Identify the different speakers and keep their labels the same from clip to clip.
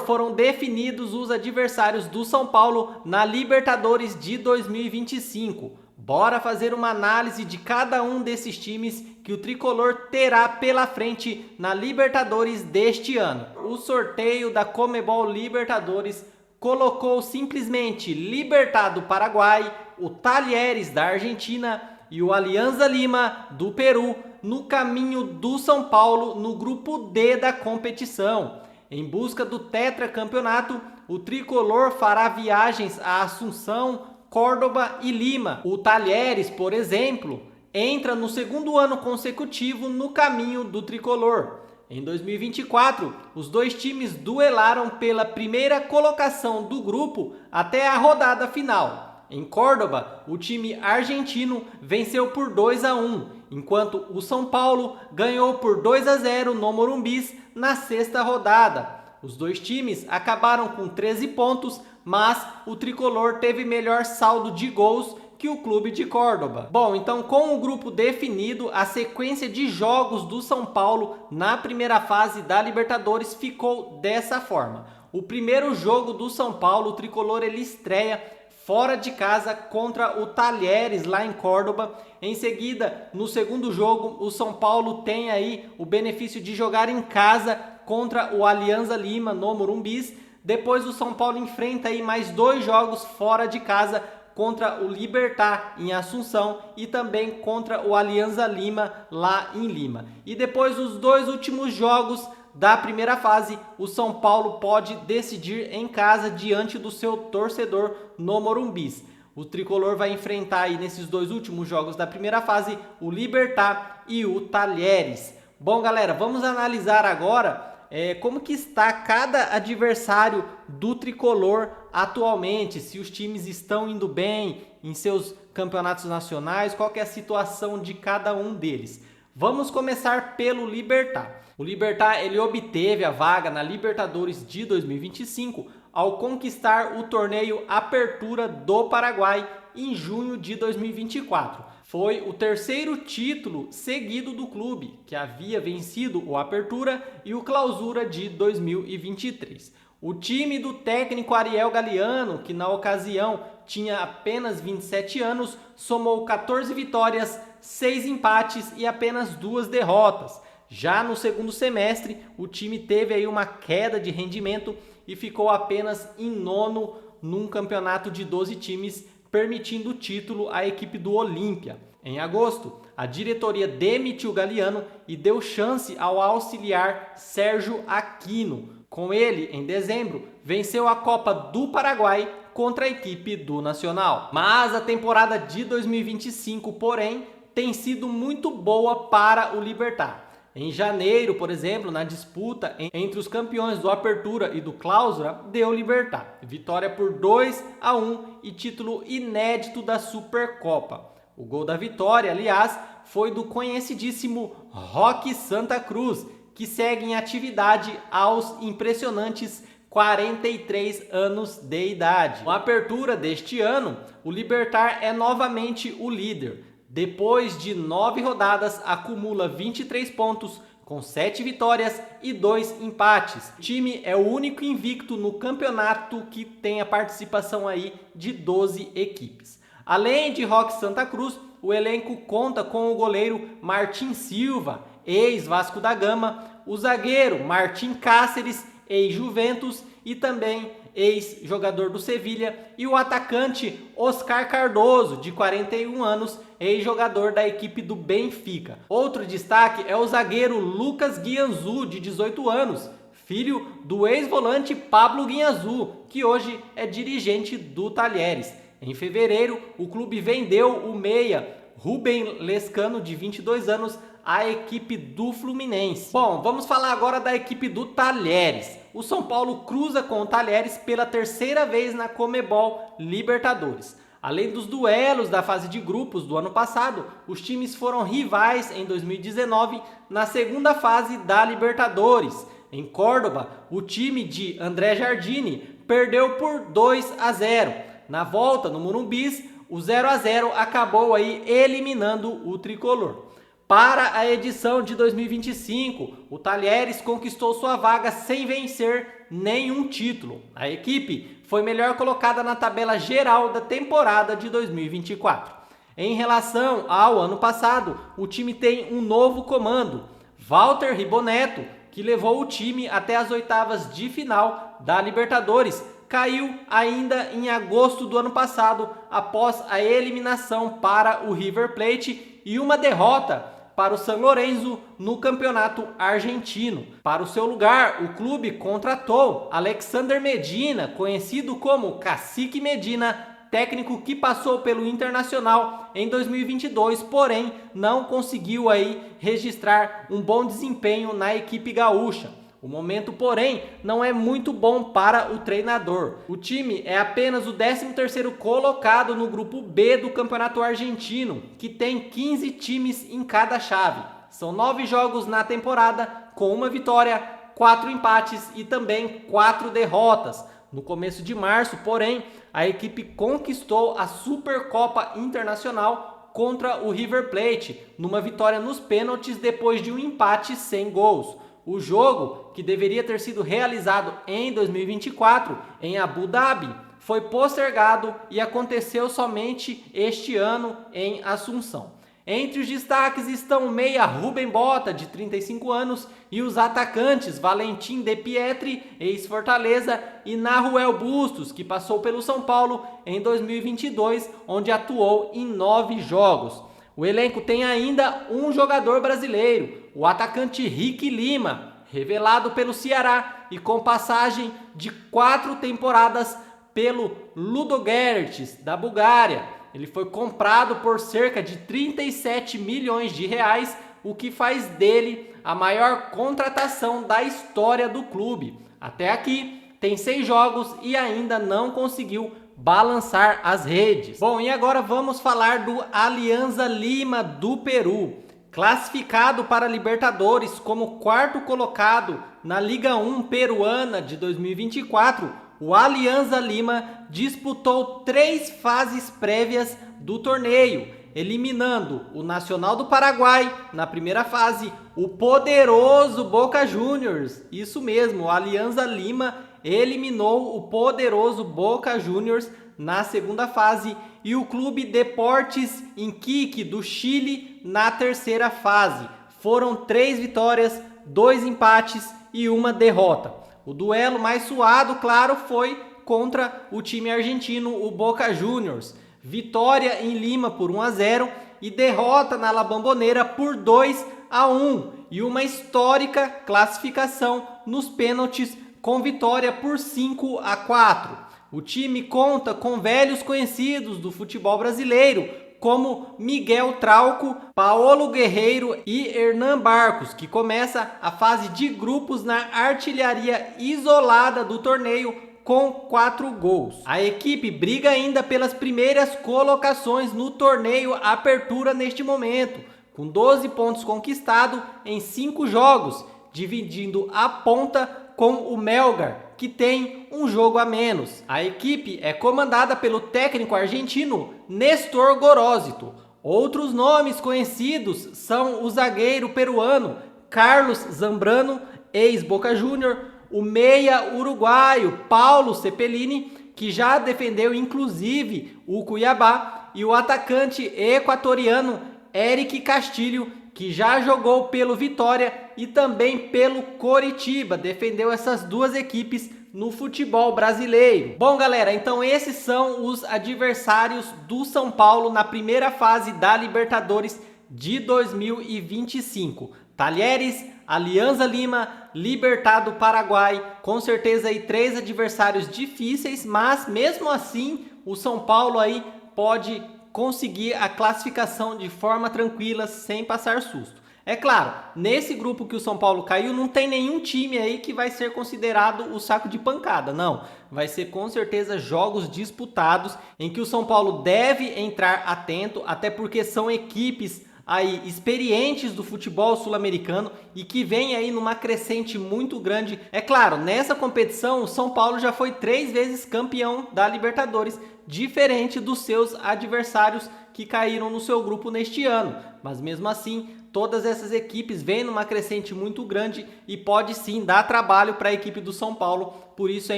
Speaker 1: foram definidos os adversários do São Paulo na Libertadores de 2025. Bora fazer uma análise de cada um desses times que o tricolor terá pela frente na Libertadores deste ano. O sorteio da Conmebol Libertadores colocou simplesmente Libertad do Paraguai, o Talheres da Argentina e o Alianza Lima do Peru no caminho do São Paulo no grupo D da competição. Em busca do tetracampeonato, o tricolor fará viagens a Assunção, Córdoba e Lima. O Talheres, por exemplo, entra no segundo ano consecutivo no caminho do tricolor. Em 2024, os dois times duelaram pela primeira colocação do grupo até a rodada final. Em Córdoba, o time argentino venceu por 2-1, enquanto o São Paulo ganhou por 2-0 no Morumbis na sexta rodada. Os dois times acabaram com 13 pontos, mas o tricolor teve melhor saldo de gols que o clube de Córdoba. Bom, então com o grupo definido, a sequência de jogos do São Paulo na primeira fase da Libertadores ficou dessa forma. O primeiro jogo do São Paulo, o tricolor ele estreia fora de casa contra o Talheres lá em Córdoba. Em seguida, no segundo jogo, o São Paulo tem aí o benefício de jogar em casa contra o Alianza Lima no Morumbis. Depois o São Paulo enfrenta aí mais dois jogos fora de casa contra o Libertad em Assunção e também contra o Alianza Lima lá em Lima. E depois os dois últimos jogos da primeira fase, o São Paulo pode decidir em casa diante do seu torcedor no Morumbis. O tricolor vai enfrentar aí nesses dois últimos jogos da primeira fase o Libertad e o Talheres. Bom, galera, vamos analisar agora como que está cada adversário do tricolor atualmente, se os times estão indo bem em seus campeonatos nacionais, qual que é a situação de cada um deles. Vamos começar pelo Libertad. O Libertad ele obteve a vaga na Libertadores de 2025 ao conquistar o torneio Apertura do Paraguai em junho de 2024. Foi o terceiro título seguido do clube, que havia vencido o Apertura e o Clausura de 2023. O time do técnico Ariel Galeano, que na ocasião tinha apenas 27 anos, somou 14 vitórias, 6 empates e apenas 2 derrotas. Já no segundo semestre, o time teve aí uma queda de rendimento e ficou apenas em nono num campeonato de 12 times, permitindo o título à equipe do Olímpia. Em agosto, a diretoria demitiu Galeano e deu chance ao auxiliar Sérgio Aquino. Com ele, em dezembro, venceu a Copa do Paraguai contra a equipe do Nacional. Mas a temporada de 2025, porém, tem sido muito boa para o Libertad. Em janeiro, por exemplo, na disputa entre os campeões do Apertura e do Clausura, deu Libertad. Vitória por 2-1 e título inédito da Supercopa. O gol da vitória, aliás, foi do conhecidíssimo Roque Santa Cruz, que segue em atividade aos impressionantes 43 anos de idade. Com a apertura deste ano, o Libertad é novamente o líder. Depois de 9 rodadas, acumula 23 pontos, com 7 vitórias e 2 empates. O time é o único invicto no campeonato que tem a participação aí de 12 equipes. Além de Roque Santa Cruz, o elenco conta com o goleiro Martin Silva, ex-Vasco da Gama, o zagueiro Martin Cáceres, ex-Juventus e também ex-jogador do Sevilha, e o atacante Oscar Cardoso, de 41 anos, ex-jogador da equipe do Benfica. Outro destaque é o zagueiro Lucas Guianzu, de 18 anos, filho do ex-volante Pablo Guianzu, que hoje é dirigente do Talheres. Em fevereiro, o clube vendeu o meia Rubem Lescano, de 22 anos, à equipe do Fluminense. Bom, vamos falar agora da equipe do Talheres. O São Paulo cruza com o Talheres pela terceira vez na Conmebol Libertadores. Além dos duelos da fase de grupos do ano passado, os times foram rivais em 2019 na segunda fase da Libertadores. Em Córdoba, o time de André Jardine perdeu por 2-0. Na volta, no Morumbis, o 0-0 acabou aí eliminando o tricolor. Para a edição de 2025, o Talheres conquistou sua vaga sem vencer nenhum título. A equipe foi melhor colocada na tabela geral da temporada de 2024. Em relação ao ano passado, o time tem um novo comando, Walter Ribonetto, que levou o time até as oitavas de final da Libertadores. Caiu ainda em agosto do ano passado, após a eliminação para o River Plate e uma derrota para o San Lorenzo no campeonato argentino. Para o seu lugar, o clube contratou Alexander Medina, conhecido como Cacique Medina, técnico que passou pelo Internacional em 2022, porém não conseguiu aí registrar um bom desempenho na equipe gaúcha. O momento, porém, não é muito bom para o treinador. O time é apenas o 13º colocado no grupo B do Campeonato Argentino, que tem 15 times em cada chave. São 9 jogos na temporada, com uma vitória, 4 empates e também 4 derrotas. No começo de março, porém, a equipe conquistou a Supercopa Internacional contra o River Plate, numa vitória nos pênaltis depois de um empate sem gols. O jogo, que deveria ter sido realizado em 2024 em Abu Dhabi, foi postergado e aconteceu somente este ano em Assunção. Entre os destaques estão o meia Rubem Bota, de 35 anos, e os atacantes Valentim De Pietri, ex-Fortaleza, e Nahuel Bustos, que passou pelo São Paulo em 2022, onde atuou em 9 jogos. O elenco tem ainda um jogador brasileiro, o atacante Rick Lima, revelado pelo Ceará e com passagem de 4 temporadas pelo Ludogorets, da Bulgária. Ele foi comprado por cerca de 37 milhões de reais, o que faz dele a maior contratação da história do clube. Até aqui, tem 6 jogos e ainda não conseguiu balançar as redes. Bom, e agora vamos falar do Alianza Lima do Peru. Classificado para a Libertadores como 4º colocado na Liga 1 peruana de 2024, o Alianza Lima disputou 3 fases prévias do torneio, eliminando o Nacional do Paraguai na primeira fase, o poderoso Boca Juniors, isso mesmo, o Alianza Lima eliminou o poderoso Boca Juniors na segunda fase e o Clube Deportes Iquique do Chile na terceira fase. Foram 3 vitórias, 2 empates e 1 derrota. O duelo mais suado, claro, foi contra o time argentino, o Boca Juniors. Vitória em Lima por 1-0 e derrota na La Bombonera por 2-1. E uma histórica classificação nos pênaltis com vitória por 5-4. O time conta com velhos conhecidos do futebol brasileiro, como Miguel Trauco, Paolo Guerreiro e Hernan Barcos, que começa a fase de grupos na artilharia isolada do torneio com 4 gols. A equipe briga ainda pelas primeiras colocações no torneio Apertura neste momento, com 12 pontos conquistados em 5 jogos, dividindo a ponta com o Melgar, que tem um jogo a menos. A equipe é comandada pelo técnico argentino Néstor Gorosito. Outros nomes conhecidos são o zagueiro peruano Carlos Zambrano, ex-Boca Junior, o meia uruguaio Paulo Cepelini, que já defendeu inclusive o Cuiabá, e o atacante equatoriano Eric Castilho, que já jogou pelo Vitória e também pelo Coritiba, defendeu essas 2 equipes no futebol brasileiro. Bom, galera, então esses são os adversários do São Paulo na primeira fase da Libertadores de 2025. Talheres, Alianza Lima, Libertad do Paraguai, com certeza aí 3 adversários difíceis, mas mesmo assim o São Paulo aí pode conseguir a classificação de forma tranquila, sem passar susto. É claro, nesse grupo que o São Paulo caiu, não tem nenhum time aí que vai ser considerado o saco de pancada, não. Vai ser com certeza jogos disputados, em que o São Paulo deve entrar atento, até porque são equipes aí experientes do futebol sul-americano e que vem aí numa crescente muito grande. É claro, nessa competição o São Paulo já foi 3 vezes campeão da Libertadores, diferente dos seus adversários que caíram no seu grupo neste ano. Mas mesmo assim, todas essas equipes vêm numa crescente muito grande e pode sim dar trabalho para a equipe do São Paulo. Por isso é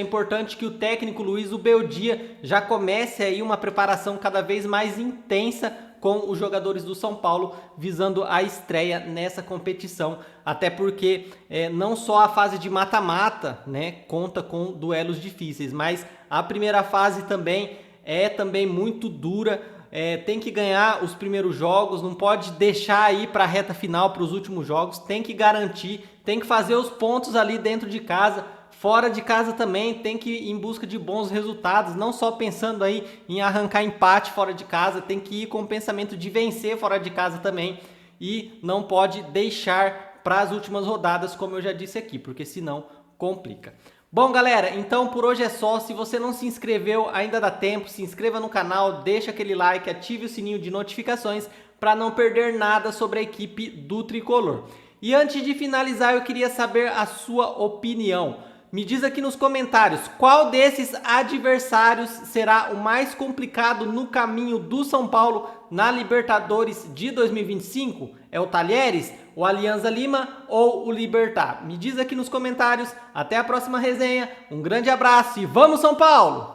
Speaker 1: importante que o técnico Luiz Ubeldia já comece aí uma preparação cada vez mais intensa com os jogadores do São Paulo, visando a estreia nessa competição, até porque não só a fase de mata-mata, né, conta com duelos difíceis, mas a primeira fase também é muito dura. Tem que ganhar os primeiros jogos, não pode deixar aí para a reta final, para os últimos jogos, tem que garantir, tem que fazer os pontos ali dentro de casa. Fora de casa também tem que ir em busca de bons resultados, não só pensando aí em arrancar empate fora de casa, tem que ir com o pensamento de vencer fora de casa também e não pode deixar para as últimas rodadas, como eu já disse aqui, porque senão complica. Bom, galera, então por hoje é só. Se você não se inscreveu, ainda dá tempo, se inscreva no canal, deixa aquele like, ative o sininho de notificações para não perder nada sobre a equipe do Tricolor. E antes de finalizar, eu queria saber a sua opinião. Me diz aqui nos comentários qual desses adversários será o mais complicado no caminho do São Paulo na Libertadores de 2025? É o Talheres, o Alianza Lima ou o Libertad? Me diz aqui nos comentários. Até a próxima resenha. Um grande abraço e vamos São Paulo!